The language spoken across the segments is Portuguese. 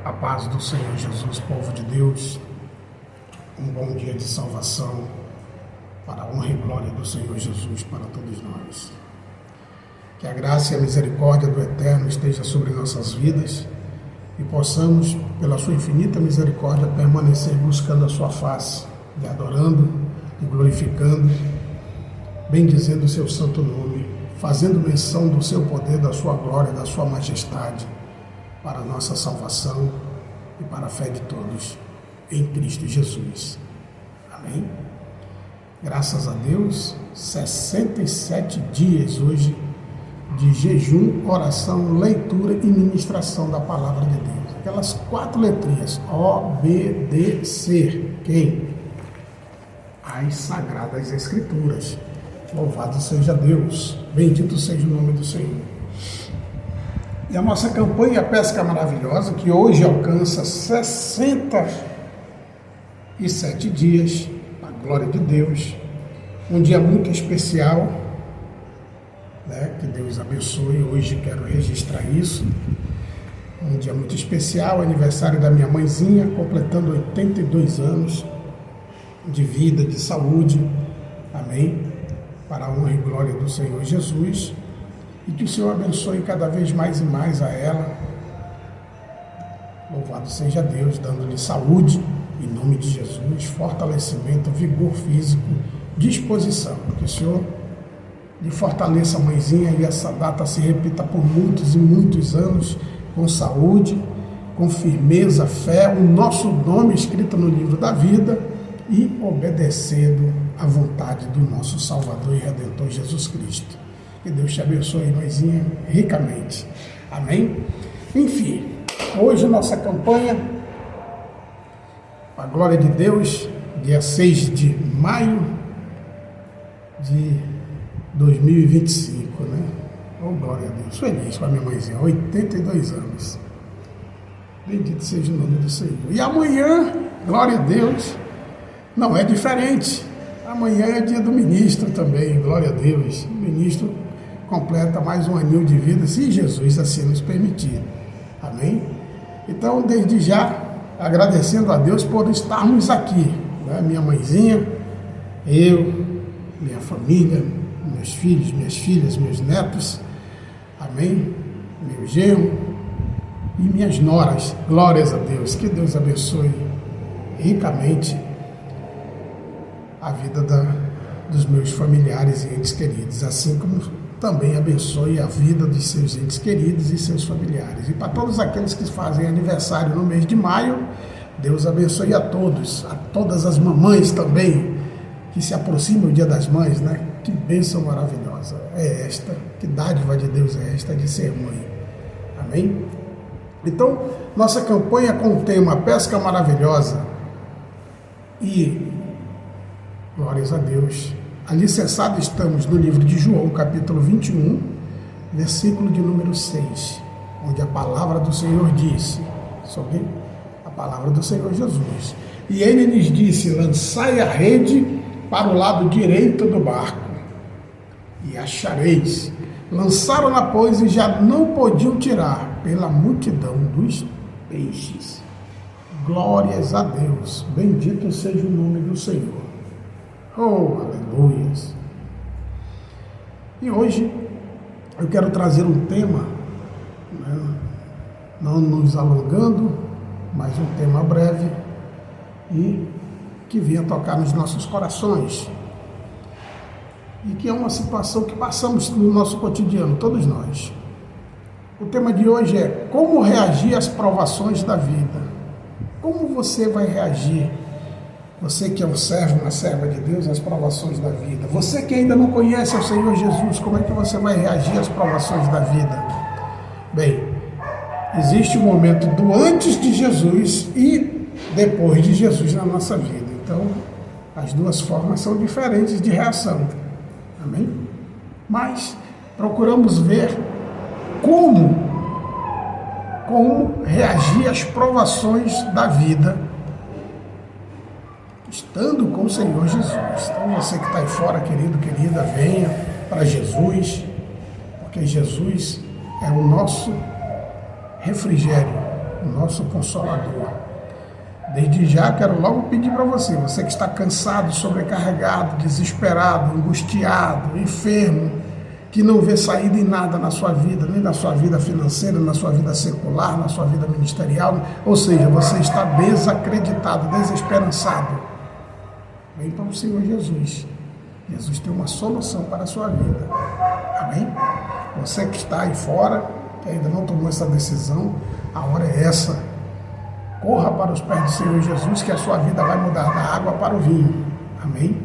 A paz do Senhor Jesus, povo de Deus, um bom dia de salvação para a honra e glória do Senhor Jesus para todos nós. Que a graça e a misericórdia do Eterno esteja sobre nossas vidas e possamos, pela sua infinita misericórdia, permanecer buscando a sua face, lhe adorando, lhe glorificando, bendizendo o seu santo nome, fazendo menção do seu poder, da sua glória, da sua majestade, para a nossa salvação e para a fé de todos em Cristo Jesus. Amém? Graças a Deus, 67 dias hoje de jejum, oração, leitura e ministração da Palavra de Deus. Aquelas 4 letrinhas, obedecer. Quem? As Sagradas Escrituras. Louvado seja Deus, bendito seja o nome do Senhor. E a nossa campanha Pesca Maravilhosa, que hoje alcança 67 dias, a glória de Deus, um dia muito especial, né? Que Deus abençoe. Hoje quero registrar isso, um dia muito especial, aniversário da minha mãezinha, completando 82 anos de vida, de saúde, amém? Para a honra e glória do Senhor Jesus. E que o Senhor abençoe cada vez mais e mais a ela. Louvado seja Deus, dando-lhe saúde, em nome de Jesus, fortalecimento, vigor físico, disposição. Que o Senhor lhe fortaleça, mãezinha, e essa data se repita por muitos e muitos anos, com saúde, com firmeza, fé, o nosso nome escrito no livro da vida e obedecendo à vontade do nosso Salvador e Redentor Jesus Cristo. Que Deus te abençoe, mãezinha, ricamente. Amém? Enfim, hoje nossa campanha, a glória de Deus, dia 6 de maio de 2025, né? Oh, glória a Deus. Feliz com a minha mãezinha, 82 anos. Bendito seja o nome do Senhor. E amanhã, glória a Deus, não é diferente. Amanhã é dia do ministro também, glória a Deus. O ministro completa mais um aninho de vida, se Jesus assim nos permitir. Amém? Então, desde já, agradecendo a Deus por estarmos aqui, né? Minha mãezinha, eu, minha família, meus filhos, minhas filhas, meus netos, amém? Meu genro e minhas noras, glórias a Deus. Que Deus abençoe ricamente a vida dos meus familiares e entes queridos, assim como também abençoe a vida dos seus entes queridos e seus familiares. E para todos aqueles que fazem aniversário no mês de maio, Deus abençoe a todos, a todas as mamães também, que se aproxima o Dia das Mães, né? Que bênção maravilhosa é esta, que dádiva de Deus é esta de ser mãe. Amém? Então, nossa campanha com o tema Pesca Maravilhosa e glórias a Deus. Alicerçado estamos no livro de João, capítulo 21, versículo de número 6, onde a palavra do Senhor disse, sobre a palavra do Senhor Jesus. E ele lhes disse, lançai a rede para o lado direito do barco, e achareis. Lançaram-na, pois, e já não podiam tirar, pela multidão dos peixes. Glórias a Deus, bendito seja o nome do Senhor. Oh, aleluias! E hoje eu quero trazer um tema, né, não nos alongando, mas um tema breve e que venha tocar nos nossos corações e que é uma situação que passamos no nosso cotidiano, todos nós. O tema de hoje é como reagir às provações da vida. Como você vai reagir? Você que é um servo, uma serva de Deus, às provações da vida. Você que ainda não conhece o Senhor Jesus, como é que você vai reagir às provações da vida? Bem, existe o momento do antes de Jesus e depois de Jesus na nossa vida. Então, as duas formas são diferentes de reação. Amém? Mas procuramos ver como reagir às provações da vida estando com o Senhor Jesus. Então você que está aí fora, querido, querida, venha para Jesus, porque Jesus é o nosso refrigério, o nosso Consolador. Desde já quero logo pedir para você que está cansado, sobrecarregado, desesperado, angustiado, enfermo, que não vê saída em nada na sua vida, nem na sua vida financeira, na sua vida secular, na sua vida ministerial, ou seja, você está desacreditado, desesperançado. Vem para o Senhor Jesus. Jesus tem uma solução para a sua vida. Amém? Você que está aí fora, que ainda não tomou essa decisão, a hora é essa. Corra para os pés do Senhor Jesus, que a sua vida vai mudar da água para o vinho. Amém?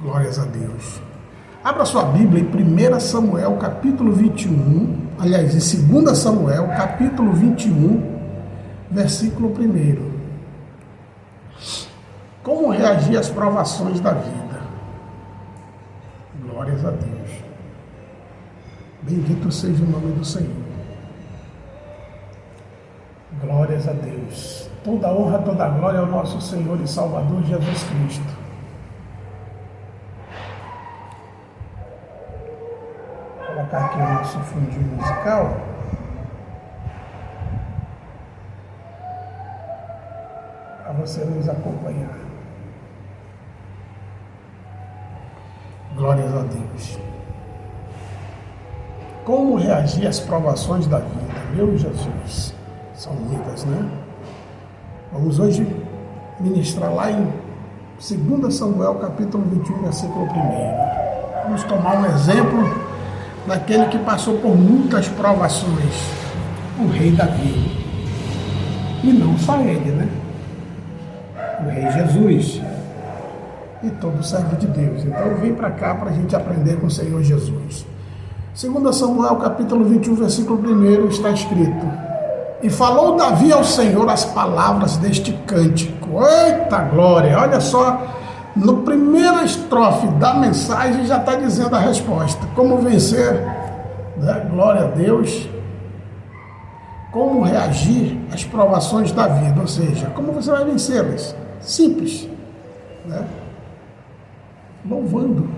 Glórias a Deus. Abra sua Bíblia em 1 Samuel, capítulo 21. Aliás, em 2 Samuel, capítulo 21, versículo 1. Como reagir às provações da vida? Glórias a Deus. Bendito seja o nome do Senhor. Glórias a Deus. Toda honra, toda glória ao nosso Senhor e Salvador Jesus Cristo. Vou colocar aqui o nosso fundinho musical. Para você nos acompanhar. Glórias a Deus. Como reagir às provações da vida? Meu Jesus. São muitas, né? Vamos hoje ministrar lá em 2 Samuel, capítulo 21, versículo 1. Vamos tomar um exemplo daquele que passou por muitas provações, o rei Davi. E não só ele, né? O rei Jesus. E todo servo de Deus. Então vem para cá para a gente aprender com o Senhor Jesus. 2 Samuel, capítulo 21, versículo 1, está escrito: E falou Davi ao Senhor as palavras deste cântico. Eita glória! Olha só, no primeira estrofe da mensagem já está dizendo a resposta. Como vencer, né? Glória a Deus. Como reagir às provações da vida, ou seja, como você vai vencê-las? Simples, né? Louvando,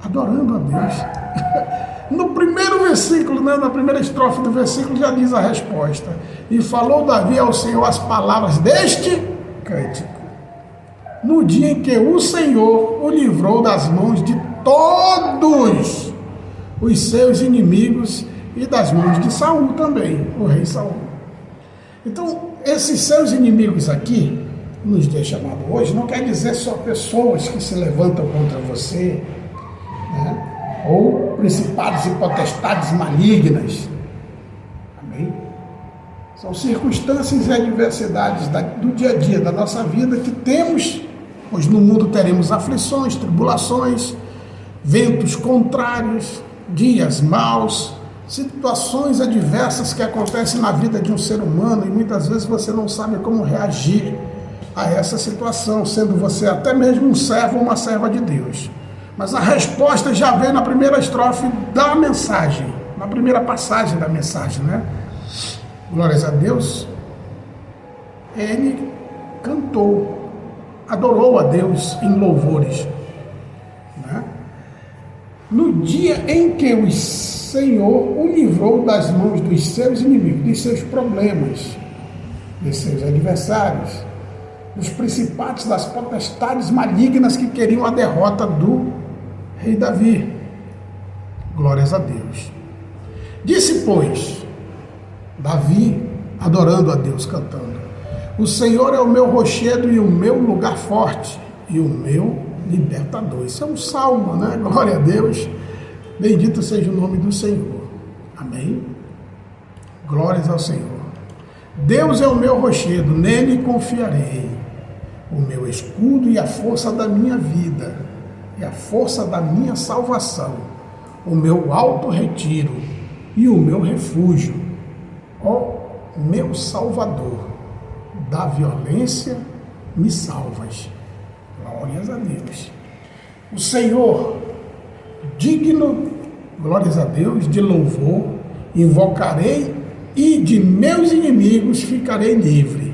adorando a Deus. No primeiro versículo, né, na primeira estrofe do versículo, já diz a resposta. E falou Davi ao Senhor as palavras deste cântico, no dia em que o Senhor o livrou das mãos de todos os seus inimigos e das mãos de Saul também, o rei Saul. Então, esses seus inimigos aqui, nos dias chamados hoje, não quer dizer só pessoas que se levantam contra você, né? Ou principados e potestades malignas. Amém? São circunstâncias e adversidades do dia a dia, da nossa vida, que temos, pois no mundo teremos aflições, tribulações, ventos contrários, dias maus, situações adversas que acontecem na vida de um ser humano, e muitas vezes você não sabe como reagir a essa situação, sendo você até mesmo um servo ou uma serva de Deus. Mas a resposta já vem na primeira estrofe da mensagem, na primeira passagem da mensagem, né? Glórias a Deus. Ele cantou, adorou a Deus em louvores, né? No dia em que o Senhor o livrou das mãos dos seus inimigos, dos seus problemas, dos seus adversários, dos principados, das potestades malignas que queriam a derrota do rei Davi. Glórias a Deus. Disse, pois, Davi, adorando a Deus, cantando: O Senhor é o meu rochedo e o meu lugar forte e o meu libertador. Isso é um salmo, né? Glória a Deus. Bendito seja o nome do Senhor. Amém? Glórias ao Senhor. Deus é o meu rochedo, nele confiarei. O meu escudo e a força da minha vida, e a força da minha salvação, o meu alto retiro e o meu refúgio, ó meu Salvador, da violência me salvas. Glórias a Deus. O Senhor, digno, glórias a Deus, de louvor, invocarei e de meus inimigos ficarei livre,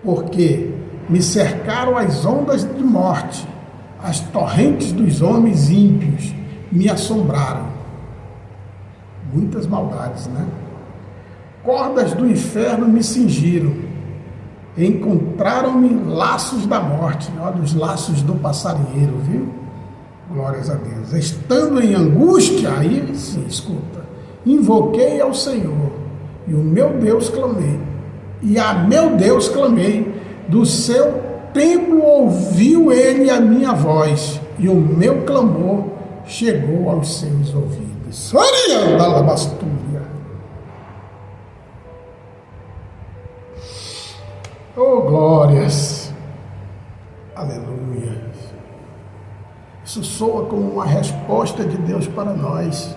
porque me cercaram as ondas de morte, as torrentes dos homens ímpios me assombraram. Muitas maldades, né? cordas do inferno me cingiram, encontraram-me laços da morte, olha os laços do passarinheiro, viu? Glórias a Deus. Estando em angústia, aí sim, escuta, invoquei ao Senhor, e o meu Deus clamei, e a meu Deus clamei, do seu templo ouviu ele a minha voz, e o meu clamor chegou aos seus ouvidos. Olha da labastúria. Oh, glórias. Aleluia. Isso soa como uma resposta de Deus para nós,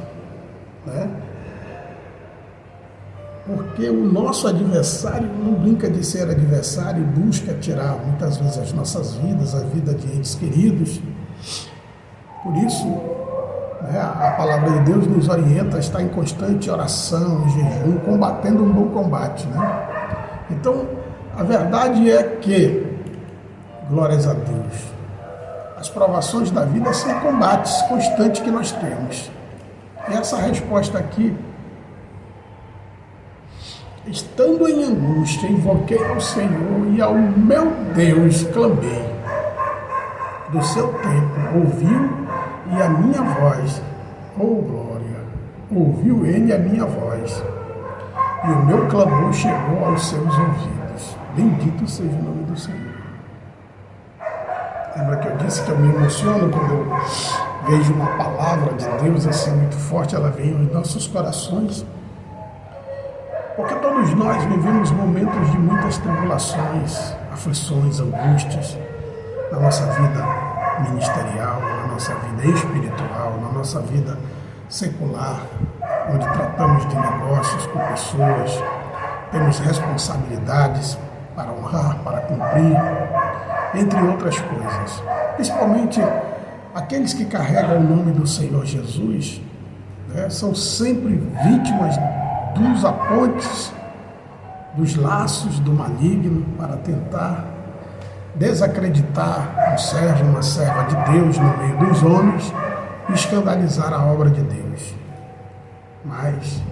né? Porque o nosso adversário não brinca de ser adversário e busca tirar muitas vezes as nossas vidas, a vida de entes queridos. Por isso, né, a palavra de Deus nos orienta a estar em constante oração, em jejum, combatendo um bom combate, né? Então, a verdade é que, glórias a Deus, as provações da vida são combates constantes que nós temos. E essa resposta aqui, estando em angústia, invoquei ao Senhor e ao meu Deus clamei. Do seu templo ouviu e a minha voz, oh glória, ouviu ele a minha voz, e o meu clamor chegou aos seus ouvidos. Bendito seja o nome do Senhor. Lembra que eu disse que eu me emociono quando eu vejo uma palavra de Deus assim muito forte, ela vem aos nossos corações? Porque todos nós vivemos momentos de muitas tribulações, aflições, angústias, na nossa vida ministerial, na nossa vida espiritual, na nossa vida secular, onde tratamos de negócios com pessoas, temos responsabilidades para honrar, para cumprir, entre outras coisas. Principalmente aqueles que carregam o nome do Senhor Jesus, né, são sempre vítimas dos apontes, dos laços do maligno para tentar desacreditar um servo, uma serva de Deus no meio dos homens e escandalizar a obra de Deus. Mas,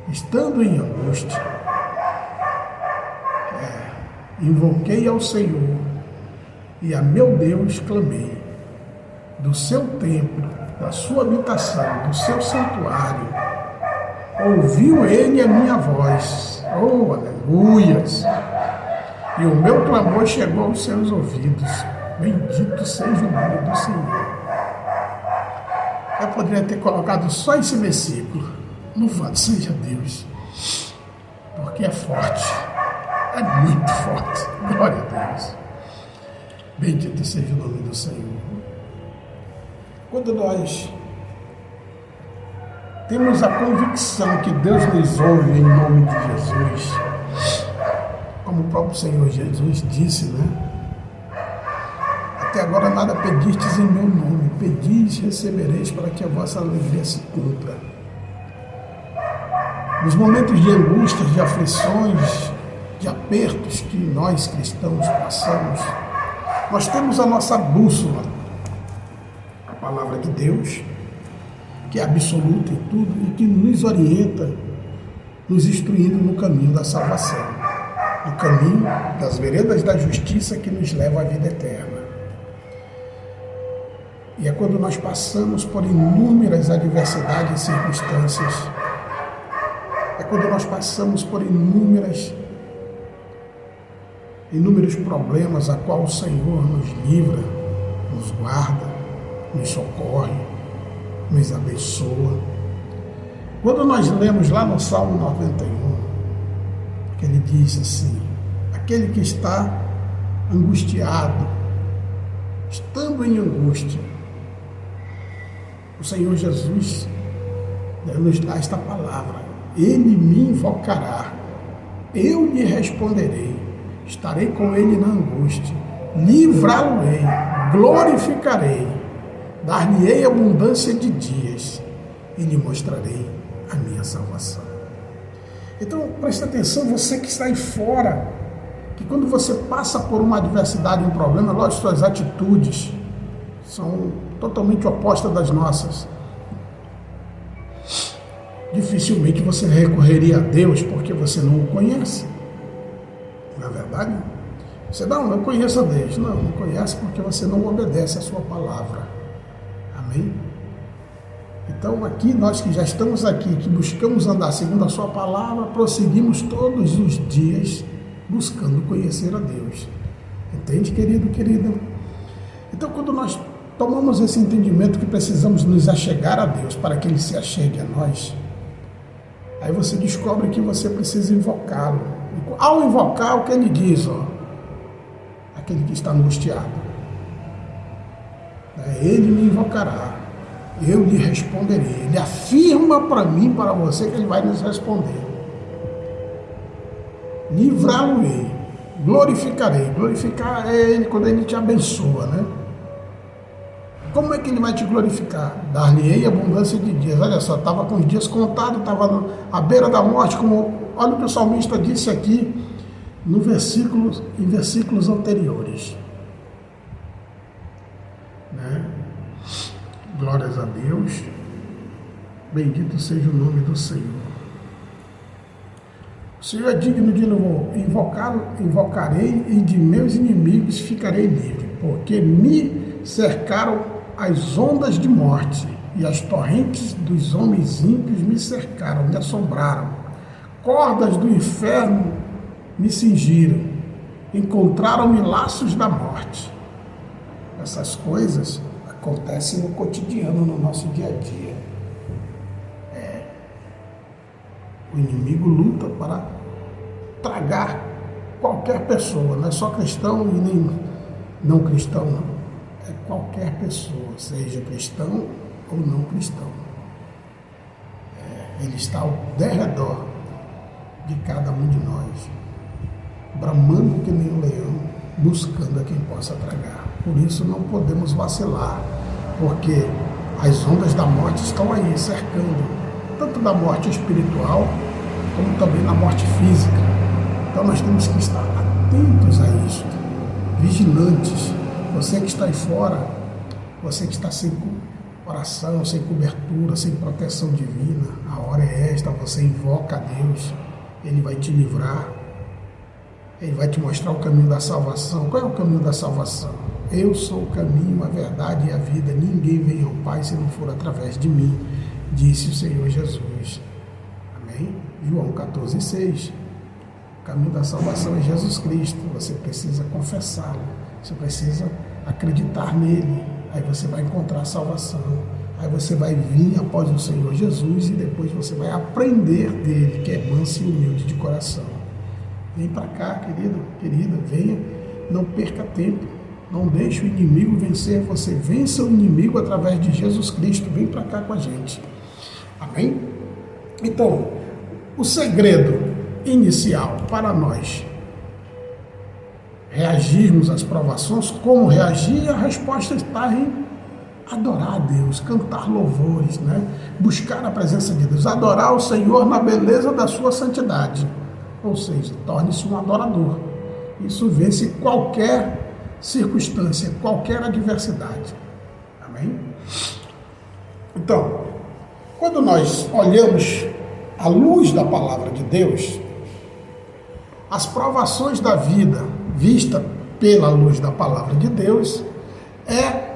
estando em angústia, invoquei ao Senhor e a meu Deus clamei. Do seu templo, da sua habitação, do seu santuário, ouviu ele a minha voz. Oh, aleluias! E o meu clamor chegou aos seus ouvidos. Bendito seja o nome do Senhor. Eu poderia ter colocado só esse versículo. Louvado seja Deus. Porque é forte. É muito forte. Glória a Deus. Bendito seja o nome do Senhor. Quando nós temos a convicção que Deus nos ouve em nome de Jesus, como o próprio Senhor Jesus disse, né? Até agora nada pedistes em meu nome, pedis, recebereis para que a vossa alegria se cumpra. Nos momentos de angústias, de aflições, de apertos que nós cristãos passamos, nós temos a nossa bússola, a palavra de Deus, que é absoluta em tudo e que nos orienta, nos instruindo no caminho da salvação, no caminho das veredas da justiça que nos leva à vida eterna. E é quando nós passamos por inúmeras adversidades e circunstâncias, é quando nós passamos por inúmeros problemas a qual o Senhor nos livra, nos guarda, nos socorre, nos abençoa. Quando nós lemos lá no Salmo 91, que ele diz assim: aquele que está angustiado, estando em angústia, o Senhor Jesus nos dá esta palavra: ele me invocará, eu lhe responderei, estarei com ele na angústia, livrá-lo-ei, glorificarei, dar-lhe-ei abundância de dias e lhe mostrarei a minha salvação. Então, preste atenção, você que está aí fora, que quando você passa por uma adversidade, um problema, lógico, suas atitudes são totalmente opostas das nossas. dificilmente você recorreria a Deus porque você não o conhece. Não é verdade? Você não conhece a Deus. Não conhece porque você não obedece a sua palavra. Amém? Então aqui, nós que já estamos aqui, que buscamos andar segundo a sua palavra, prosseguimos todos os dias buscando conhecer a Deus. Entende, querido, querida? Então quando nós tomamos esse entendimento que precisamos nos achegar a Deus para que Ele se achegue a nós, aí você descobre que você precisa invocá-lo. Ao invocar, o que Ele diz, aquele que está angustiado, Ele me invocará, eu lhe responderei. Ele afirma para mim, para você, que Ele vai nos responder. Livrá-lo-ei, glorificarei. Glorificar é Ele quando Ele te abençoa, né? Como é que Ele vai te glorificar? Dar-lhe-ei abundância de dias. Olha só, estava com os dias contados, estava à beira da morte, olha o que o salmista disse aqui em versículos anteriores. Né? Glórias a Deus. Bendito seja o nome do Senhor. O Senhor é digno de louvor. Invocarei e de meus inimigos ficarei livre, porque me cercaram as ondas de morte e as torrentes dos homens ímpios me cercaram, me assombraram. Cordas do inferno me cingiram, encontraram-me laços da morte. Essas coisas acontecem no cotidiano, no nosso dia a dia. O inimigo luta para tragar qualquer pessoa, não é só cristão e nem não cristão, não. É qualquer pessoa, seja cristão ou não cristão. Ele está ao derredor de cada um de nós, bramando que nem um leão, buscando a quem possa tragar. Por isso não podemos vacilar, porque as ondas da morte estão aí, cercando, tanto da morte espiritual, como também da morte física. Então nós temos que estar atentos a isto, vigilantes. Você que está aí fora, você que está sem oração, sem cobertura, sem proteção divina, a hora é esta, você invoca a Deus, Ele vai te livrar, Ele vai te mostrar o caminho da salvação. Qual é o caminho da salvação? Eu sou o caminho, a verdade e a vida, ninguém vem ao Pai se não for através de mim, disse o Senhor Jesus. Amém? João 14,6. O caminho da salvação é Jesus Cristo. Você precisa confessá-lo, você precisa acreditar nele, aí você vai encontrar a salvação, aí você vai vir após o Senhor Jesus e depois você vai aprender dele, que é manso e humilde de coração. Vem para cá, querido, querida, venha, não perca tempo, não deixe o inimigo vencer você, vença o inimigo através de Jesus Cristo, vem para cá com a gente. Amém? Então, o segredo inicial para nós reagirmos às provações, como reagir, a resposta está em adorar a Deus, cantar louvores, né? Buscar a presença de Deus, adorar o Senhor na beleza da sua santidade, ou seja, torne-se um adorador. Isso vence qualquer circunstância, qualquer adversidade. Amém? Então, quando nós olhamos à luz da palavra de Deus, as provações da vida, vista pela luz da palavra de Deus, é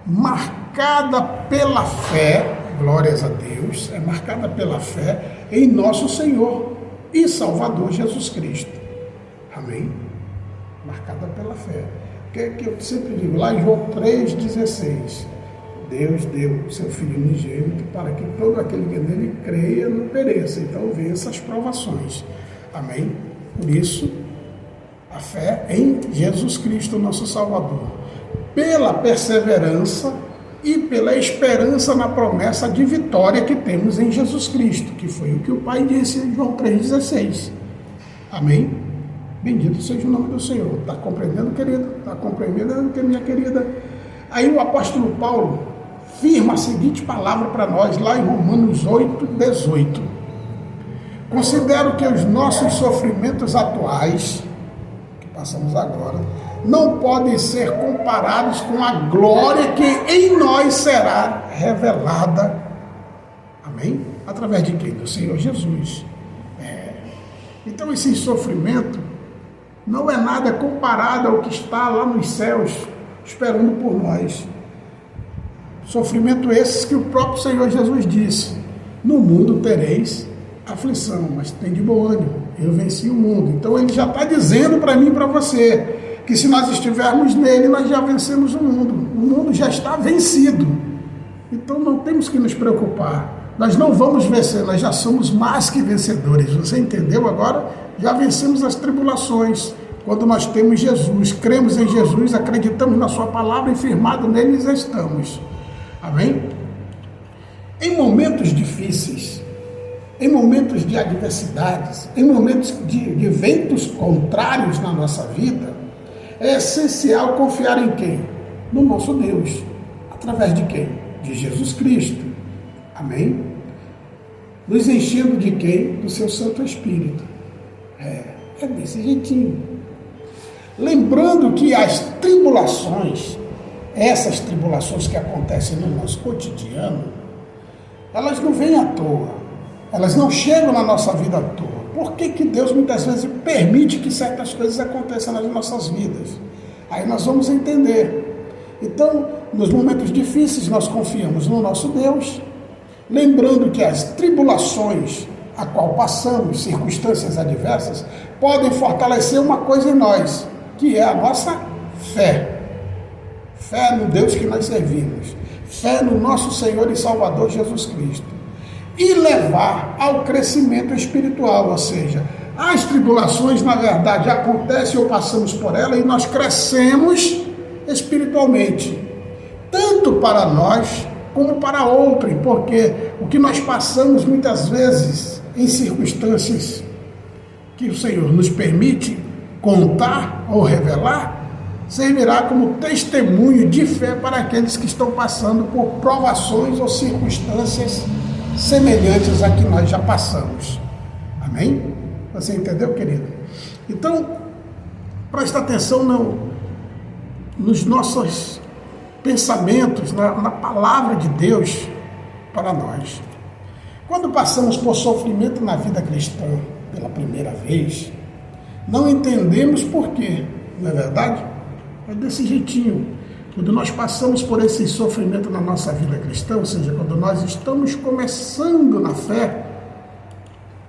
marcada pela fé, glórias a Deus, é marcada pela fé em nosso Senhor e Salvador Jesus Cristo. Amém? Marcada pela fé. Que eu sempre digo, lá em João 3,16, Deus deu seu Filho unigênito para que todo aquele que nele creia não pereça. Então vença as provações. Amém? Por isso, a fé em Jesus Cristo, nosso Salvador, pela perseverança e pela esperança na promessa de vitória que temos em Jesus Cristo, que foi o que o Pai disse em João 3,16. Amém? Bendito seja o nome do Senhor. Está compreendendo, querido? Está compreendendo, minha querida? Aí o apóstolo Paulo firma a seguinte palavra para nós, lá em Romanos 8,18. Considero que os nossos sofrimentos atuais, que passamos agora, não podem ser comparados com a glória que em nós será revelada. Amém? Através de quem? Do Senhor Jesus. Então esse sofrimento não é nada comparado ao que está lá nos céus esperando por nós. Sofrimento esses que o próprio Senhor Jesus disse: no mundo tereis aflição, mas tem de bom ânimo, eu venci o mundo. Então ele já está dizendo para mim e para você que se nós estivermos nele, nós já vencemos o mundo já está vencido. Então não temos que nos preocupar. Nós não vamos vencer, nós já somos mais que vencedores. Você entendeu agora? Já vencemos as tribulações. Quando nós temos Jesus, cremos em Jesus, acreditamos na sua palavra e firmado neles estamos. Amém? Em momentos difíceis, em momentos de adversidades, em momentos de eventos contrários na nossa vida, é essencial confiar em quem? No nosso Deus. Através de quem? De Jesus Cristo. Amém? Nos enchendo de quem? Do seu Santo Espírito. É desse jeitinho. Lembrando que as tribulações, essas tribulações que acontecem no nosso cotidiano, elas não vêm à toa. Elas não chegam na nossa vida à toa. Por que Deus muitas vezes permite que certas coisas aconteçam nas nossas vidas? Aí nós vamos entender. Então, nos momentos difíceis, nós confiamos no nosso Deus, lembrando que as tribulações a qual passamos, circunstâncias adversas, podem fortalecer uma coisa em nós, que é a nossa fé. Fé no Deus que nós servimos, fé no nosso Senhor e Salvador Jesus Cristo, e levar ao crescimento espiritual, ou seja, as tribulações, na verdade, acontecem ou passamos por ela e nós crescemos espiritualmente, tanto para nós como para outrem, porque o que nós passamos muitas vezes em circunstâncias que o Senhor nos permite contar ou revelar, servirá como testemunho de fé para aqueles que estão passando por provações ou circunstâncias semelhantes a que nós já passamos. Amém? Você entendeu, querido? Então, presta atenção nos nossos pensamentos, na palavra de Deus para nós. Quando passamos por sofrimento na vida cristã pela primeira vez, não entendemos por quê, não é verdade? É desse jeitinho. Quando nós passamos por esse sofrimento na nossa vida cristã, ou seja, quando nós estamos começando na fé,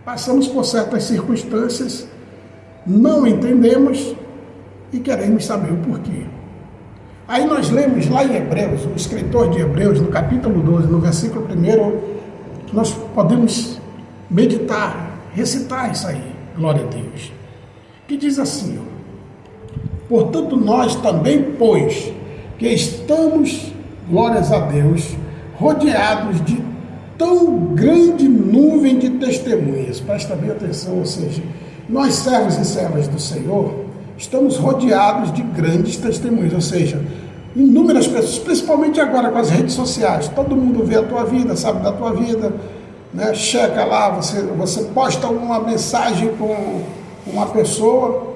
passamos por certas circunstâncias, não entendemos e queremos saber o porquê. Aí nós lemos lá em Hebreus, o escritor de Hebreus, no capítulo 12, no versículo 1, nós podemos meditar, recitar isso aí, glória a Deus, que diz assim, portanto nós também, pois, que estamos, glórias a Deus, rodeados de tão grande nuvem de testemunhas, presta bem atenção, ou seja, nós servos e servas do Senhor, estamos rodeados de grandes testemunhas, ou seja, inúmeras pessoas, principalmente agora com as redes sociais, todo mundo vê a tua vida, sabe da tua vida, né? Checa lá, você posta uma mensagem com uma pessoa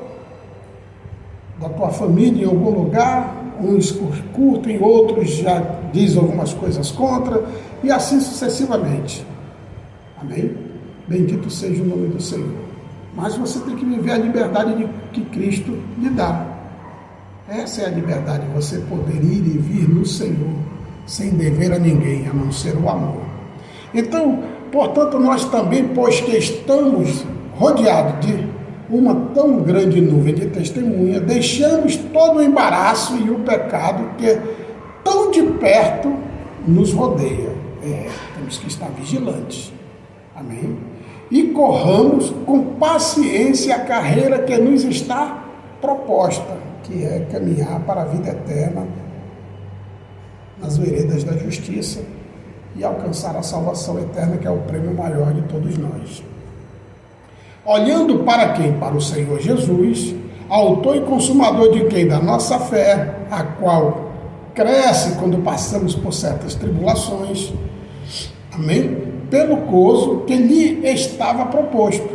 da tua família em algum lugar, uns curtem, outros já dizem algumas coisas contra, e assim sucessivamente. Amém? Bendito seja o nome do Senhor. Mas você tem que viver a liberdade que Cristo lhe dá. Essa é a liberdade, você poder ir e vir no Senhor, sem dever a ninguém, a não ser o amor. Então, portanto, nós também, pois que estamos rodeados de uma tão grande nuvem de testemunha, deixamos todo o embaraço e o pecado que tão de perto nos rodeia. Temos que estar vigilantes. Amém? E corramos com paciência a carreira que nos está proposta, que é caminhar para a vida eterna nas veredas da justiça e alcançar a salvação eterna, que é o prêmio maior de todos nós. Olhando para quem? Para o Senhor Jesus, autor e consumador de quem? Da nossa fé, a qual cresce quando passamos por certas tribulações. Amém? Pelo gozo que lhe estava proposto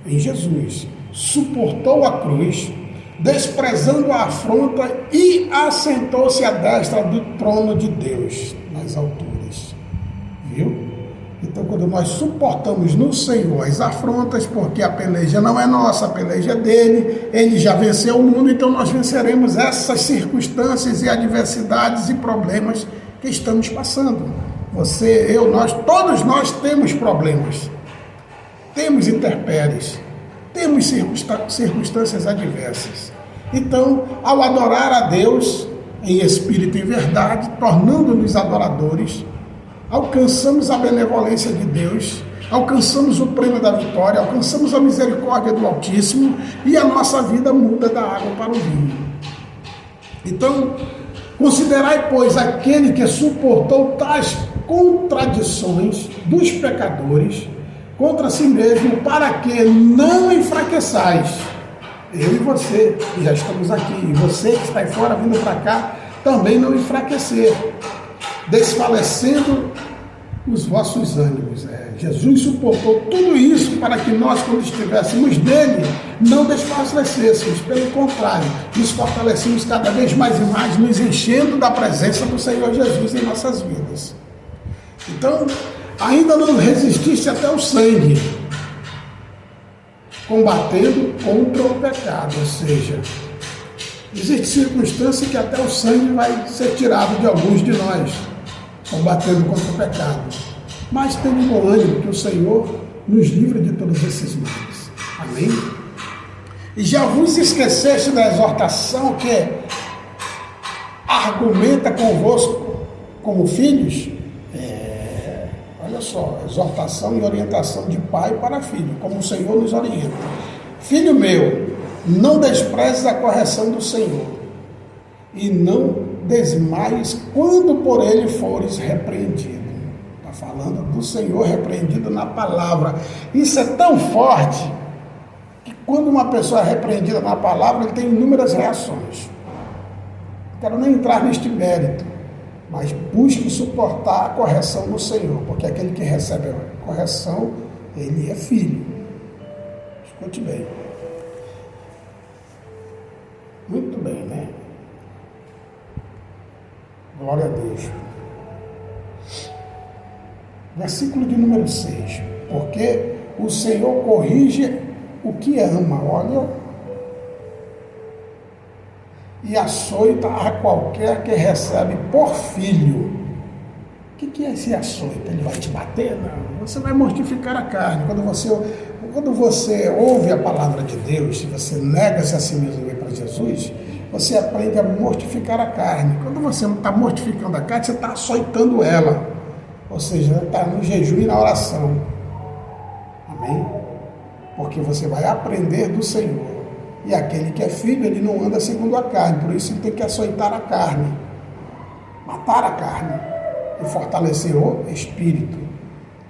em Jesus. Suportou a cruz, desprezando a afronta, e assentou-se à destra do trono de Deus nas alturas. Viu? Então Então, quando nós suportamos no Senhor as afrontas, porque a peleja não é nossa, a peleja é dele, ele já venceu o mundo, então nós venceremos essas circunstâncias e adversidades e problemas que estamos passando. Você, eu, nós, todos nós temos problemas, temos intempéries, temos circunstâncias adversas. Então, ao adorar a Deus em espírito e verdade, tornando-nos adoradores, alcançamos a benevolência de Deus, alcançamos o prêmio da vitória, alcançamos a misericórdia do Altíssimo e a nossa vida muda da água para o vinho. Então, considerai, pois, aquele que suportou tais contradições dos pecadores contra si mesmo, para que não enfraqueçais. Eu e você, que já estamos aqui, e você que está aí fora, vindo para cá, também não enfraquecer, desfalecendo os vossos ânimos. Jesus suportou tudo isso para que nós, quando estivéssemos nele, não desfalecêssemos. Pelo contrário, nos fortalecemos cada vez mais e mais, nos enchendo da presença do Senhor Jesus em nossas vidas. Então, ainda não resististe até o sangue, combatendo contra o pecado, ou seja, existe circunstância que até o sangue vai ser tirado de alguns de nós, combatendo contra o pecado. Mas tendo bom ânimo, que o Senhor nos livra de todos esses males. Amém? E já vos esqueceste da exortação que argumenta convosco como filhos? Olha só, exortação e orientação de pai para filho, como o Senhor nos orienta. Filho meu, não desprezes a correção do Senhor, e não desmaies quando por ele fores repreendido. Está falando do Senhor repreendido na palavra. Isso é tão forte que quando uma pessoa é repreendida na palavra, ele tem inúmeras reações. Não quero nem entrar neste mérito, mas busque suportar a correção do Senhor, porque aquele que recebe a correção, ele é filho. Escute bem. Muito bem, né? Glória a Deus. Versículo de número 6. Porque o Senhor corrige o que ama, olha, e açoita a qualquer que recebe por filho. O que é esse açoita? Ele vai te bater? Não. Você vai mortificar a carne. Quando você ouve a palavra de Deus, se você nega-se a si mesmo e vem para Jesus, você aprende a mortificar a carne. Quando você está mortificando a carne, você está açoitando ela. Ou seja, está no jejum e na oração. Amém? Porque você vai aprender do Senhor. E aquele que é filho, ele não anda segundo a carne. Por isso ele tem que açoitar a carne. Matar a carne. E fortalecer o espírito.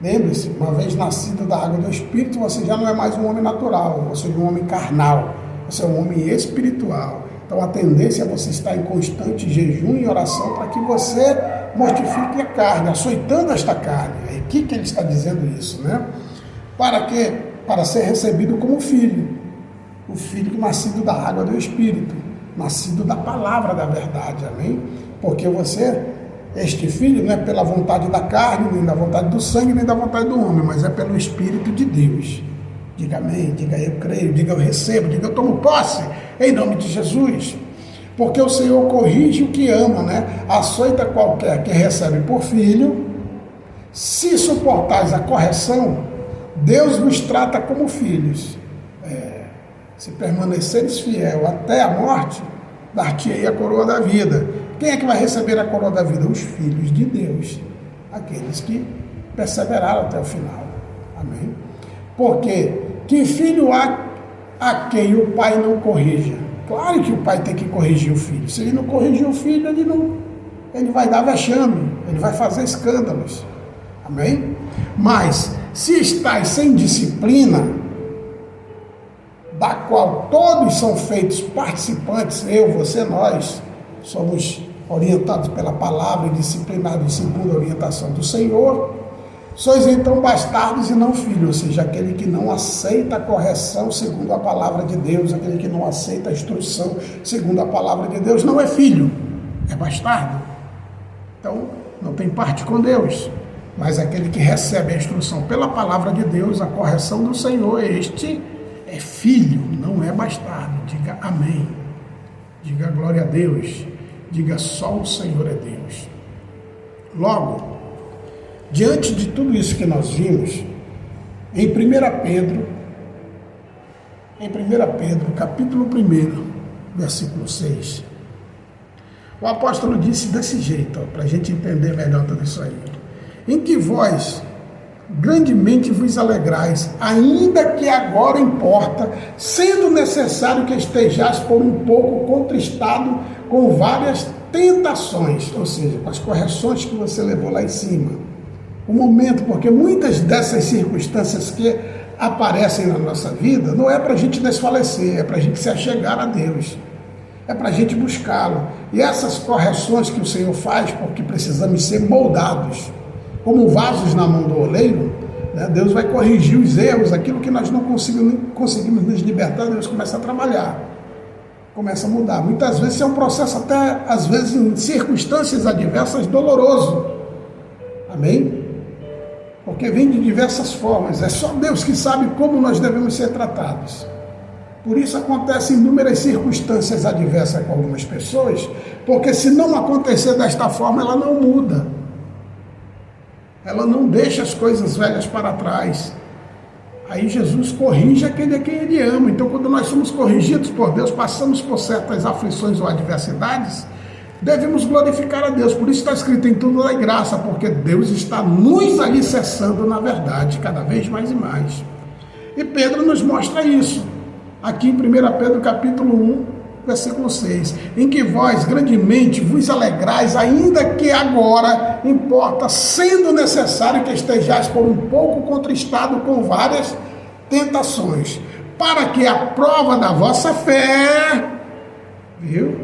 Lembre-se, uma vez nascido da água do espírito, você já não é mais um homem natural. Você é um homem carnal. Você é um homem espiritual. Então a tendência é você estar em constante jejum e oração para que você mortifique a carne, açoitando esta carne. Aí que ele está dizendo isso, né? Para quê? Para ser recebido como filho. O filho nascido da água do Espírito, nascido da palavra da verdade, amém? Porque este filho não é pela vontade da carne, nem da vontade do sangue, nem da vontade do homem, mas é pelo Espírito de Deus. Diga amém, diga eu creio, diga eu recebo, diga eu tomo posse, em nome de Jesus. Porque o Senhor corrige o que ama, né? Açoita qualquer que recebe por filho. Se suportais a correção, Deus vos trata como filhos. Se permaneceres fiel até a morte, dar-te-ei a coroa da vida. Quem é que vai receber a coroa da vida? Os filhos de Deus. Aqueles que perseveraram até o final. Amém? Porque que filho há a quem o pai não corrija? Claro que o pai tem que corrigir o filho. Se ele não corrigir o filho, ele vai dar vexame, ele vai fazer escândalos. Amém? Mas, se estáis sem disciplina, da qual todos são feitos participantes, eu, você, nós, somos orientados pela palavra e disciplinados segundo a orientação do Senhor, sois então bastardos e não filhos, ou seja, aquele que não aceita a correção segundo a palavra de Deus, aquele que não aceita a instrução segundo a palavra de Deus, não é filho, é bastardo. Então, não tem parte com Deus. Mas aquele que recebe a instrução pela palavra de Deus, a correção do Senhor, este é filho, não é bastardo. Diga amém. Diga glória a Deus. Diga só o Senhor é Deus. Logo, diante de tudo isso que nós vimos, em 1 Pedro, capítulo 1, versículo 6, o apóstolo disse desse jeito, para a gente entender melhor tudo isso aí. Em que vós grandemente vos alegrais, ainda que agora importa, sendo necessário que estejais por um pouco contristado com várias tentações, ou seja, com as correções que você levou lá em cima. O momento, porque muitas dessas circunstâncias que aparecem na nossa vida, não é para a gente desfalecer, é para a gente se achegar a Deus. É para a gente buscá-lo. E essas correções que o Senhor faz, porque precisamos ser moldados, como vasos na mão do oleiro, né? Deus vai corrigir os erros, aquilo que nós não conseguimos nos libertar, Deus começa a trabalhar, começa a mudar. Muitas vezes é um processo até, às vezes, em circunstâncias adversas, doloroso. Amém? Porque vem de diversas formas. É só Deus que sabe como nós devemos ser tratados. Por isso acontecem inúmeras circunstâncias adversas com algumas pessoas, porque se não acontecer desta forma, ela não muda. Ela não deixa as coisas velhas para trás. Aí Jesus corrige aquele a quem Ele ama. Então, quando nós somos corrigidos por Deus, passamos por certas aflições ou adversidades, devemos glorificar a Deus. Por isso está escrito em tudo da graça, porque Deus está nos alicerçando na verdade, cada vez mais e mais. E Pedro nos mostra isso. Aqui em 1 Pedro capítulo 1, versículo 6, em que vós grandemente vos alegrais, ainda que agora importa, sendo necessário que estejais por um pouco contristado com várias tentações, para que a prova da vossa fé, viu?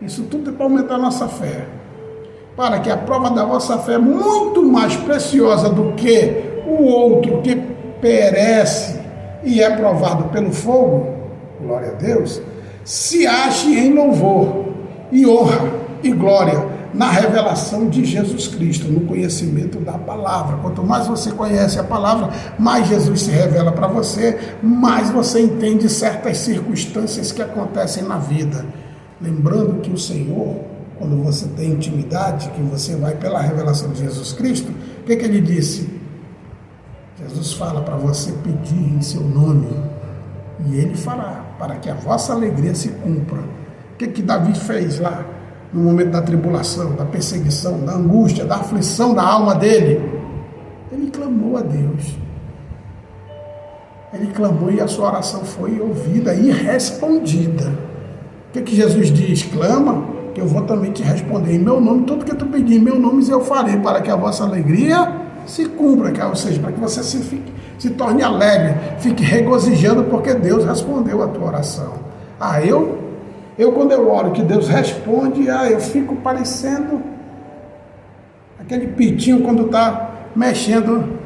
Isso tudo é para aumentar a nossa fé. Para que a prova da vossa fé, muito mais preciosa do que o outro que perece e é provado pelo fogo, glória a Deus, se ache em louvor e honra e glória na revelação de Jesus Cristo, no conhecimento da palavra. Quanto mais você conhece a palavra, mais Jesus se revela para você, mais você entende certas circunstâncias que acontecem na vida. Lembrando que o Senhor, quando você tem intimidade, que você vai pela revelação de Jesus Cristo, o que Ele disse? Jesus fala para você pedir em seu nome, e Ele fará, para que a vossa alegria se cumpra. O que Davi fez lá, no momento da tribulação, da perseguição, da angústia, da aflição da alma dele? Ele clamou a Deus. Ele clamou e a sua oração foi ouvida e respondida. O que Jesus diz? Clama, que eu vou também te responder em meu nome, tudo que tu pedir em meu nome eu farei, para que a vossa alegria se cumpra, ou seja, para que você se torne alegre, fique regozijando, porque Deus respondeu a tua oração. Eu quando eu oro que Deus responde, eu fico parecendo aquele pitinho quando está mexendo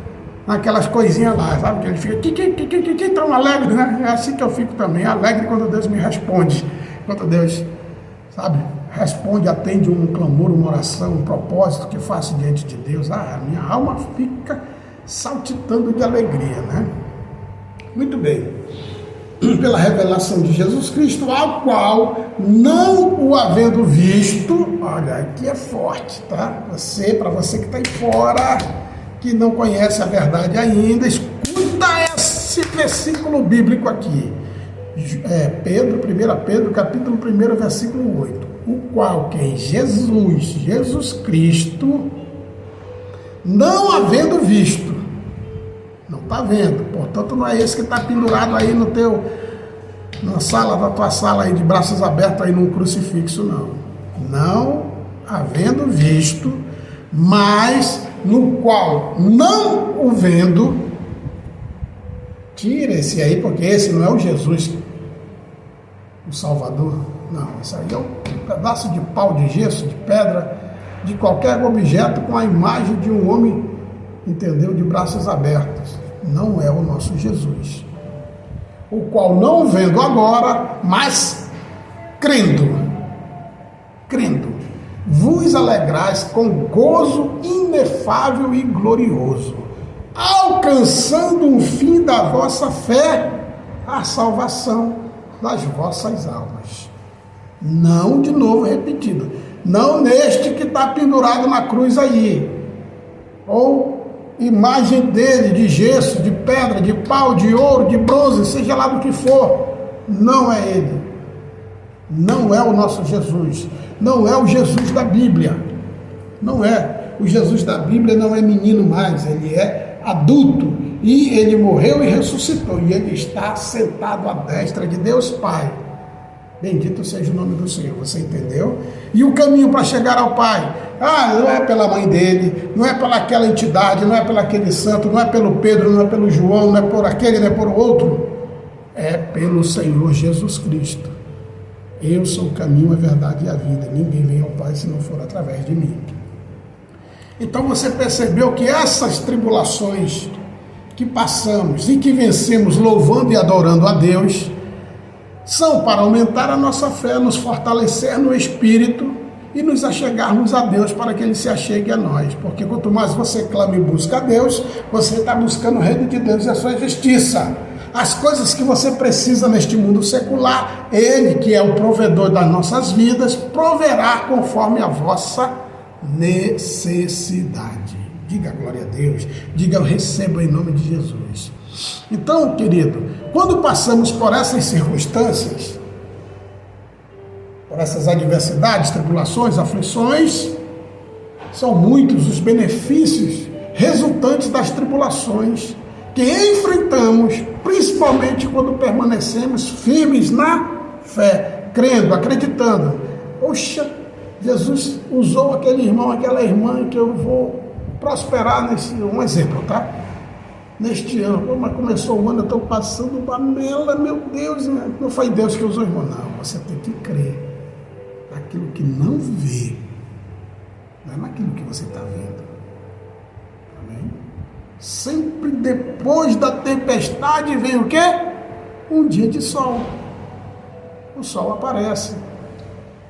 naquelas coisinhas lá, sabe? Que ele fica tão alegre, né? É assim que eu fico também, alegre quando Deus me responde, quando Deus, sabe, responde, atende um clamor, uma oração, um propósito que faço diante de Deus. A minha alma fica saltitando de alegria, né? Muito bem. Pela revelação de Jesus Cristo, ao qual, não o havendo visto, olha, aqui é forte, tá? Para você que está aí fora, que não conhece a verdade ainda, escuta esse versículo bíblico aqui. 1 Pedro, capítulo 1, versículo 8. O qual, que é Jesus Cristo, não havendo visto, não está vendo, portanto não é esse que está pendurado aí na tua sala aí de braços abertos aí num crucifixo, não havendo visto, mas no qual não o vendo, tira esse aí, porque esse não é o Jesus, o Salvador, não, isso aí é um pedaço de pau, de gesso, de pedra, de qualquer objeto com a imagem de um homem, entendeu, de braços abertos. Não é o nosso Jesus, o qual não vendo agora, mas crendo, vos alegrais com gozo inefável e glorioso, alcançando o fim da vossa fé, a salvação das vossas almas. Não, de novo repetido, não neste que está pendurado na cruz aí, ou imagem dele de gesso, de pedra, de pau, de ouro, de bronze, seja lá do que for. Não é ele, não é o nosso Jesus, não é o Jesus da Bíblia, não é. O Jesus da Bíblia não é menino mais, ele é adulto, e ele morreu e ressuscitou, e ele está sentado à destra de Deus Pai. Bendito seja o nome do Senhor, você entendeu? E o caminho para chegar ao Pai, não é pela mãe dele, não é pela aquela entidade, não é pelo aquele santo, não é pelo Pedro, não é pelo João, não é por aquele, não é por outro, é pelo Senhor Jesus Cristo. Eu sou o caminho, a verdade e a vida, ninguém vem ao Pai se não for através de mim. Então você percebeu que essas tribulações que passamos e que vencemos louvando e adorando a Deus, são para aumentar a nossa fé, nos fortalecer no Espírito e nos achegarmos a Deus para que Ele se achegue a nós. Porque quanto mais você clama e busca a Deus, você está buscando o reino de Deus e a sua justiça. As coisas que você precisa neste mundo secular, Ele, que é o provedor das nossas vidas, proverá conforme a vossa necessidade. Diga glória a Deus, diga eu recebo em nome de Jesus. Então, querido, quando passamos por essas circunstâncias, por essas adversidades, tribulações, aflições, são muitos os benefícios resultantes das tribulações que enfrentamos, principalmente quando permanecemos firmes na fé, crendo, acreditando. Poxa, Jesus usou aquele irmão, aquela irmã que eu vou prosperar nesse, um exemplo, tá? Neste ano, mas começou o ano, eu estou passando uma mela, meu Deus, não foi Deus que usou, irmão, não, você tem que crer naquilo que não vê, não é naquilo que você está vendo, amém? Sempre depois da tempestade vem o quê? Um dia de sol, o sol aparece.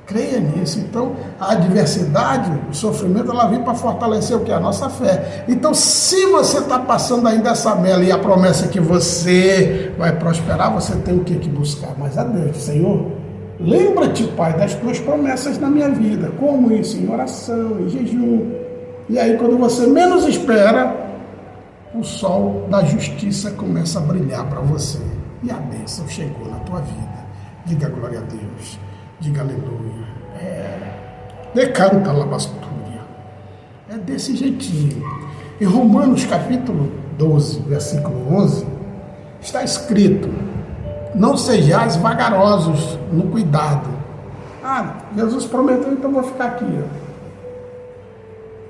Creia nisso. Então, a adversidade, o sofrimento, ela vem para fortalecer o que? A nossa fé. Então, se você está passando ainda essa mela e a promessa é que você vai prosperar, você tem o que buscar? Mas a Deus, Senhor, lembra-te, Pai, das tuas promessas na minha vida. Como isso? Em oração, em jejum. E aí, quando você menos espera, o sol da justiça começa a brilhar para você. E a bênção chegou na tua vida. Diga glória a Deus. Diga aleluia. Decanta labastúria. É desse jeitinho. Em Romanos capítulo 12, versículo 11, está escrito: não sejais vagarosos no cuidado. Jesus prometeu, então vou ficar aqui.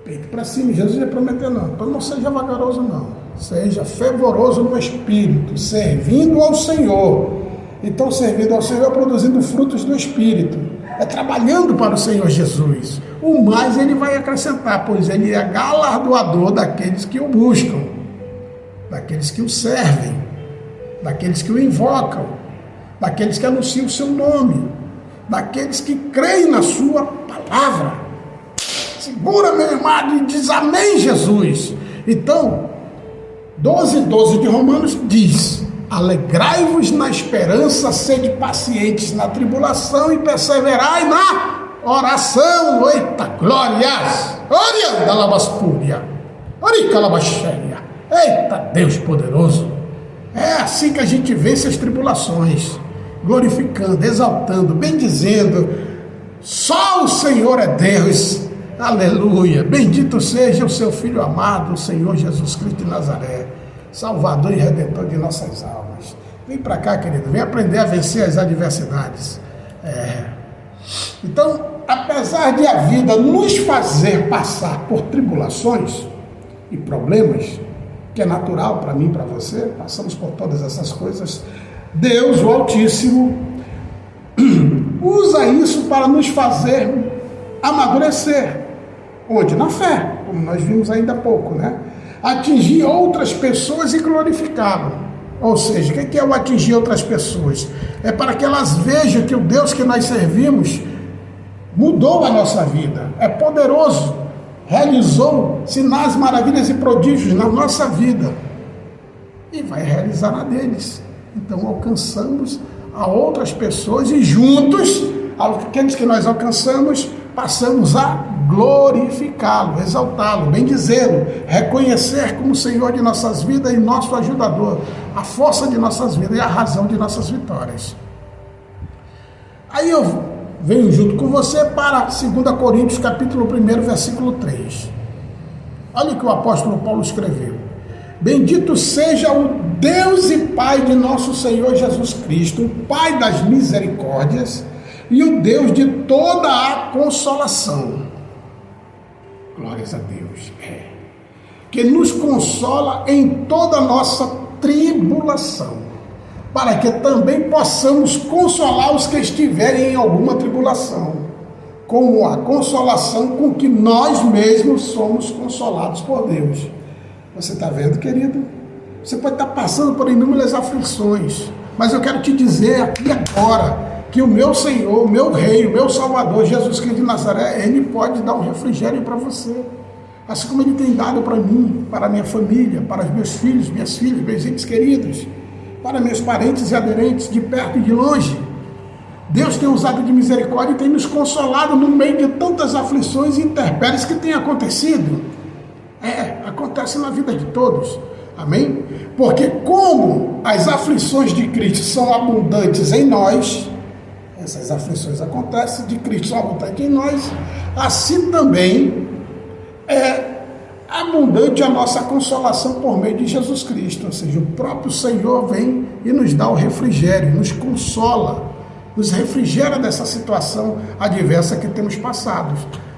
Peito para cima, Jesus ia prometer não. Então não seja vagaroso não. Seja fervoroso no Espírito, servindo ao Senhor. Então, servindo ao Senhor, produzindo frutos do Espírito, trabalhando para o Senhor Jesus. O mais Ele vai acrescentar, pois Ele é galardoador daqueles que o buscam, daqueles que o servem, daqueles que o invocam, daqueles que anunciam o seu nome, daqueles que creem na sua palavra. Segura, meu irmão, e diz amém, Jesus. Então, 12 de Romanos diz: alegrai-vos na esperança, sede pacientes na tribulação e perseverai na oração. Eita, glórias! Glória da labaspúria! Orica labaxéia! Eita, Deus poderoso! É assim que a gente vence as tribulações, glorificando, exaltando, bendizendo. Só o Senhor é Deus. Aleluia! Bendito seja o seu Filho amado, o Senhor Jesus Cristo de Nazaré, Salvador e Redentor de nossas almas. Vem para cá, querido, vem aprender a vencer as adversidades. Então, apesar de a vida nos fazer passar por tribulações e problemas, que é natural para mim e para você, passamos por todas essas coisas, Deus, o Altíssimo, usa isso para nos fazer amadurecer. Onde? Na fé, como nós vimos ainda há pouco, né? Atingir outras pessoas e glorificá-lo. Ou seja, o que é o atingir outras pessoas? É para que elas vejam que o Deus que nós servimos mudou a nossa vida, é poderoso, realizou sinais, maravilhas e prodígios na nossa vida e vai realizar na deles. Então alcançamos a outras pessoas e juntos, aqueles que nós alcançamos, passamos a glorificá-lo, exaltá-lo, bendizê-lo, reconhecer como Senhor de nossas vidas e nosso ajudador, a força de nossas vidas e a razão de nossas vitórias. Aí eu venho junto com você para 2 Coríntios capítulo 1, versículo 3. Olha o que o apóstolo Paulo escreveu. Bendito seja o Deus e Pai de nosso Senhor Jesus Cristo, o Pai das misericórdias e o Deus de toda a consolação. Glórias a Deus. Que nos consola em toda a nossa tribulação, para que também possamos consolar os que estiverem em alguma tribulação, como a consolação com que nós mesmos somos consolados por Deus. Você está vendo, querido? Você pode estar passando por inúmeras aflições, mas eu quero te dizer aqui agora que o meu Senhor, o meu Rei, o meu Salvador, Jesus Cristo de Nazaré, Ele pode dar um refrigério para você, assim como Ele tem dado para mim, para a minha família, para os meus filhos, minhas filhas, meus entes queridos, para meus parentes e aderentes, de perto e de longe. Deus tem usado de misericórdia e tem nos consolado no meio de tantas aflições e intempéries que têm acontecido. Acontece na vida de todos. Amém? Porque como as aflições de Cristo são abundantes em nós, essas aflições acontecem, de Cristo são abundantes em nós, assim também é abundante a nossa consolação por meio de Jesus Cristo. Ou seja, o próprio Senhor vem e nos dá o refrigério, nos consola, nos refrigera dessa situação adversa que temos passado.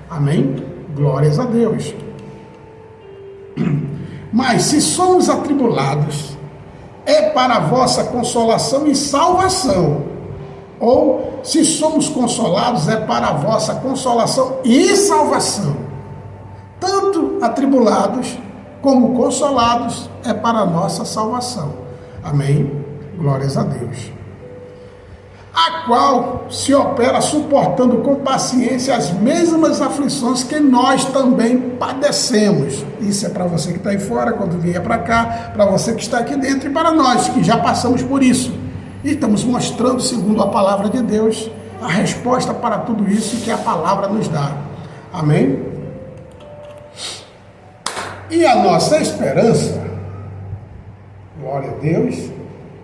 Amém? Glórias a Deus. Mas se somos atribulados, é para a vossa consolação e salvação. Ou se somos consolados, é para a vossa consolação e salvação. Tanto atribulados como consolados é para a nossa salvação. Amém? Glórias a Deus. A qual se opera suportando com paciência as mesmas aflições que nós também padecemos. Isso é para você que está aí fora, quando vier para cá, para você que está aqui dentro e para nós que já passamos por isso. E estamos mostrando, segundo a palavra de Deus, a resposta para tudo isso que a palavra nos dá. Amém? E a nossa esperança, glória a Deus,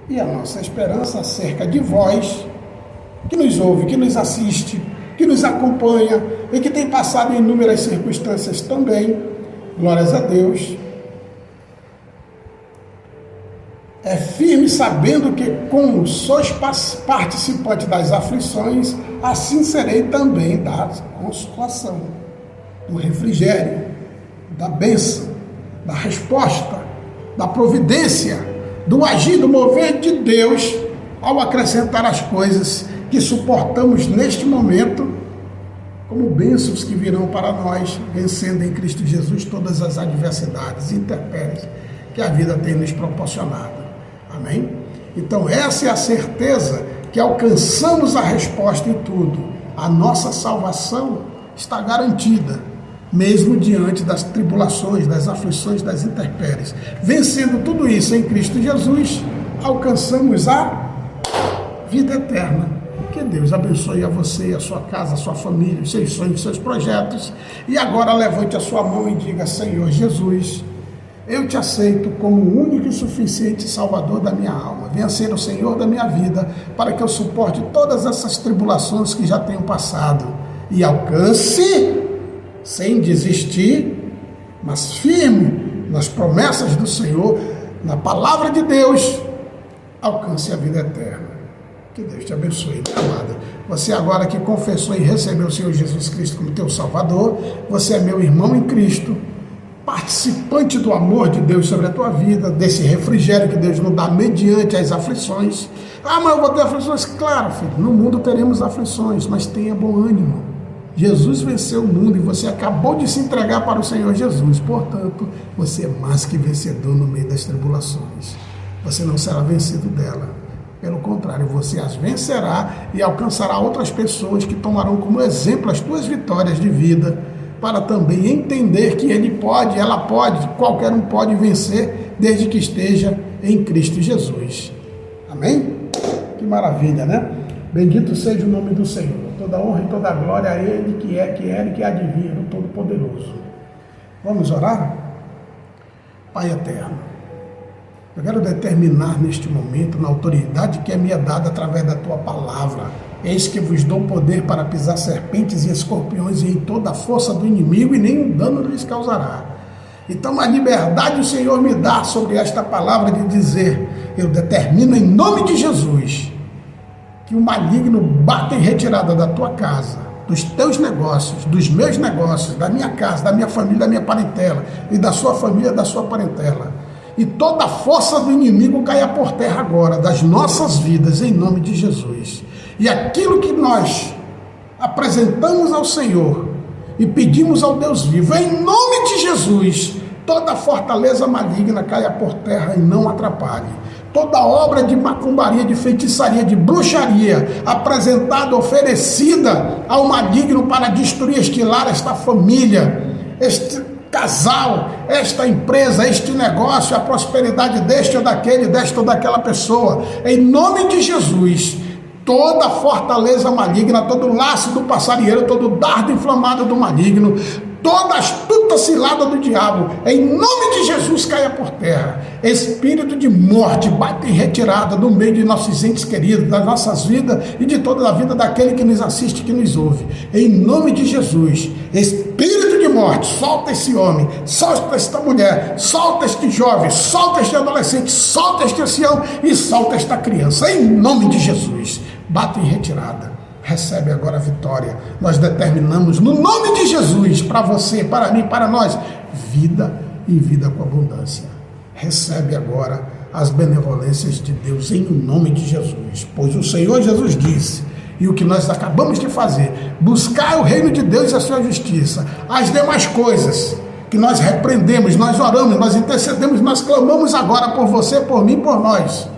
e a nossa esperança acerca de vós, que nos ouve, que nos assiste, que nos acompanha e que tem passado em inúmeras circunstâncias também, glórias a Deus, é firme sabendo que como sois participantes das aflições, assim serei também da consolação, do refrigério, da bênção, da resposta, da providência, do agir, do mover de Deus, ao acrescentar as coisas que suportamos neste momento, como bênçãos que virão para nós, vencendo em Cristo Jesus todas as adversidades e intempéries que a vida tem nos proporcionado. Amém? Então essa é a certeza que alcançamos a resposta em tudo. A nossa salvação está garantida, mesmo diante das tribulações, das aflições, das intempéries. Vencendo tudo isso em Cristo Jesus, alcançamos a vida eterna. Que Deus abençoe a você, a sua casa, a sua família, os seus sonhos, os seus projetos. E agora levante a sua mão e diga: Senhor Jesus, eu te aceito como o único e suficiente Salvador da minha alma. Venha ser o Senhor da minha vida, para que eu suporte todas essas tribulações que já tenho passado e alcance, sem desistir, mas firme nas promessas do Senhor, na palavra de Deus, alcance a vida eterna. Que Deus te abençoe, minha amada. Você agora que confessou e recebeu o Senhor Jesus Cristo como teu Salvador, você é meu irmão em Cristo, participante do amor de Deus sobre a tua vida, desse refrigério que Deus nos dá mediante as aflições. Ah, mas eu vou ter aflições? Claro, filho, no mundo teremos aflições, mas tenha bom ânimo. Jesus venceu o mundo e você acabou de se entregar para o Senhor Jesus. Portanto, você é mais que vencedor no meio das tribulações. Você não será vencido dela. Pelo contrário, você as vencerá e alcançará outras pessoas que tomarão como exemplo as tuas vitórias de vida, para também entender que ele pode, ela pode, qualquer um pode vencer, desde que esteja em Cristo Jesus. Amém? Que maravilha, né? Bendito seja o nome do Senhor. Toda honra e toda glória a Ele que é, que era e que há de vir, o Todo-Poderoso. Vamos orar? Pai eterno, eu quero determinar neste momento, na autoridade que é me dada através da Tua palavra, eis que vos dou poder para pisar serpentes e escorpiões e em toda a força do inimigo, e nenhum dano lhes causará. Então a liberdade o Senhor me dá sobre esta palavra de dizer, eu determino em nome de Jesus, que o maligno bata em retirada da tua casa, dos teus negócios, dos meus negócios, da minha casa, da minha família, da minha parentela, e da sua família, da sua parentela. E toda a força do inimigo caia por terra agora, das nossas vidas, em nome de Jesus. E aquilo que nós apresentamos ao Senhor e pedimos ao Deus vivo, em nome de Jesus, toda fortaleza maligna caia por terra e não atrapalhe. Toda obra de macumbaria, de feitiçaria, de bruxaria apresentada, oferecida ao maligno para destruir este lar, esta família, este casal, esta empresa, este negócio, a prosperidade deste ou daquele, desta ou daquela pessoa, em nome de Jesus, toda fortaleza maligna, todo laço do passarinheiro, todo dardo inflamado do maligno, toda astuta cilada do diabo, em nome de Jesus, caia por terra. Espírito de morte, bate em retirada do meio de nossos entes queridos, das nossas vidas e de toda a vida daquele que nos assiste, que nos ouve. Em nome de Jesus, espírito de morte, solta esse homem, solta esta mulher, solta este jovem, solta este adolescente, solta este ancião e solta esta criança. Em nome de Jesus, bate em retirada. Recebe agora a vitória. Nós determinamos no nome de Jesus, para você, para mim, para nós, vida e vida com abundância. Recebe agora as benevolências de Deus em nome de Jesus. Pois o Senhor Jesus disse, e o que nós acabamos de fazer, buscar o reino de Deus e a sua justiça. As demais coisas que nós repreendemos, nós oramos, nós intercedemos, nós clamamos agora por você, por mim, por nós,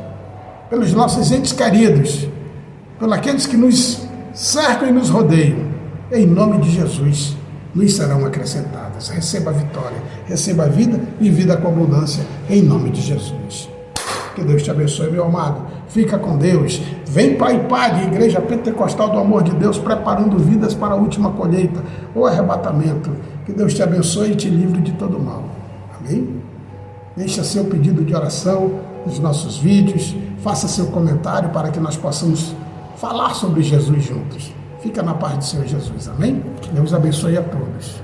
pelos nossos entes queridos, pelos aqueles que nos cercam e nos rodeiam, em nome de Jesus, nos serão acrescentadas. Receba a vitória, receba a vida e vida com abundância, em nome de Jesus. Que Deus te abençoe, meu amado. Fica com Deus. Vem para a IPAD, Igreja Pentecostal do Amor de Deus, preparando vidas para a última colheita, ou arrebatamento. Que Deus te abençoe e te livre de todo mal. Amém? Deixa seu pedido de oração nos nossos vídeos, faça seu comentário para que nós possamos falar sobre Jesus juntos. Fica na paz do Senhor Jesus, amém? Deus abençoe a todos.